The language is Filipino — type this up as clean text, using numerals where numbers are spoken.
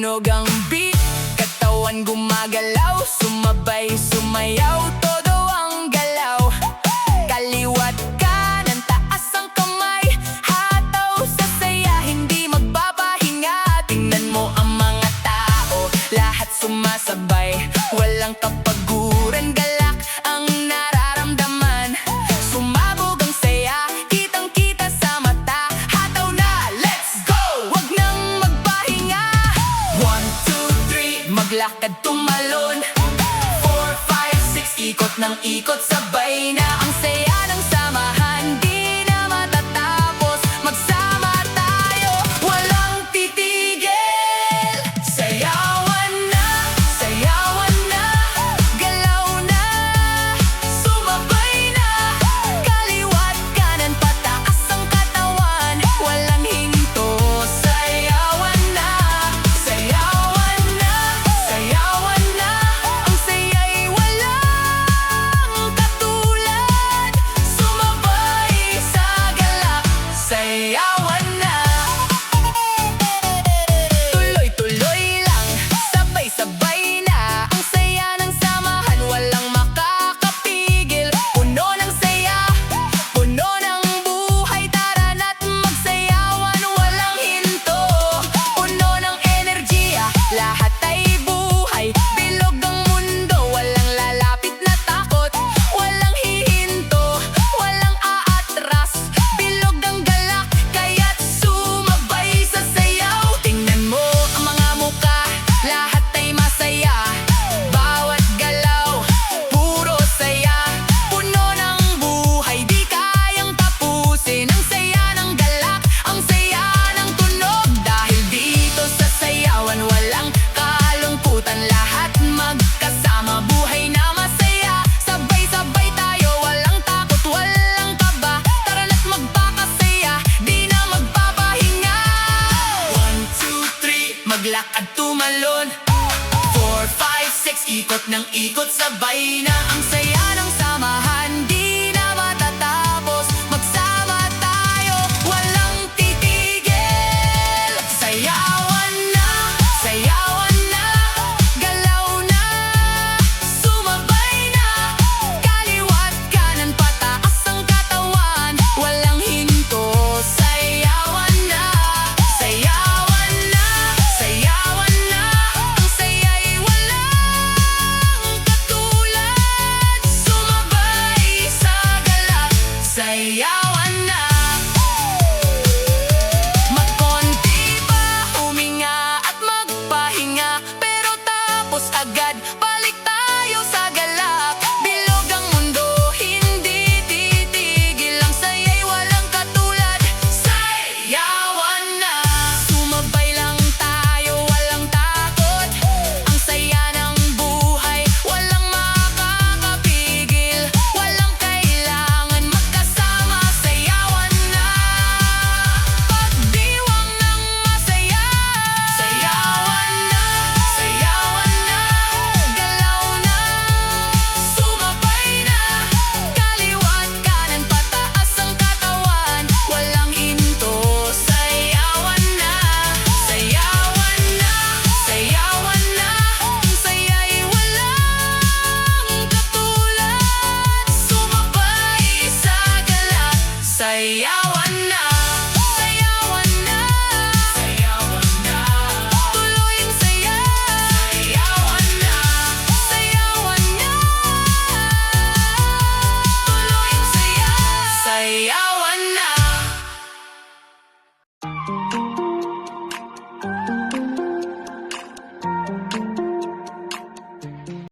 Tumutunog ang beat, katawan gumagalaw, sumabay, sumayaw, todo ang galaw. Kaliwat kanan, taas ang kamay, hataw sa saya, hindi magpapahinga. Tingnan mo ang mga tao, lahat sumasabay, walang kapaguran, galak ang nararamdaman. Sumabog ang saya, kitang-kita sa mata, hataw na, let's go! Wag nang magpahinga. 1, 2, 3, maglakad tumalon. 4, 5, 6, ikot ng ikot, sabay na ang saya ng samahan, di na matatapos. Magsama tayo, walang titigil. Sayawan na, galaw na, sumabay na. Kaliwat kanan, pataas ang katawan, walang hinto. Sayawan na, ang saya'y walang katulad. Sumabay sa galak, sayawan na. Tuloy-tuloy lang, sabay-sabay na, ang saya ng samahan, walang makakapigil. Puno ng saya, puno ng buhay, tara na't magsayawan, walang hinto. Puno ng enerhiya, lahat ay buhay, bilog ang mundo, walang lalapit na takot, walang hihinto, walang aatras, bilog ang galak, kaya't sumabay sa sayaw. Tingnan mo ang mga muka, lahat ay masaya, bawat galaw, puro saya, puno ng buhay, di kayang tapusin. Ang saya ng galak, ang saya ng tunog, dahil dito sa sayawan walang kalungkutan, lahat magkasama, buhay na masaya. Sabay-sabay tayo, walang takot, walang kaba, tara na't magpakasaya, di na magpapahinga. 1, 2, 3, maglakad tumalon. 4, 5, 6, ikot ng ikot, sabay na ang saya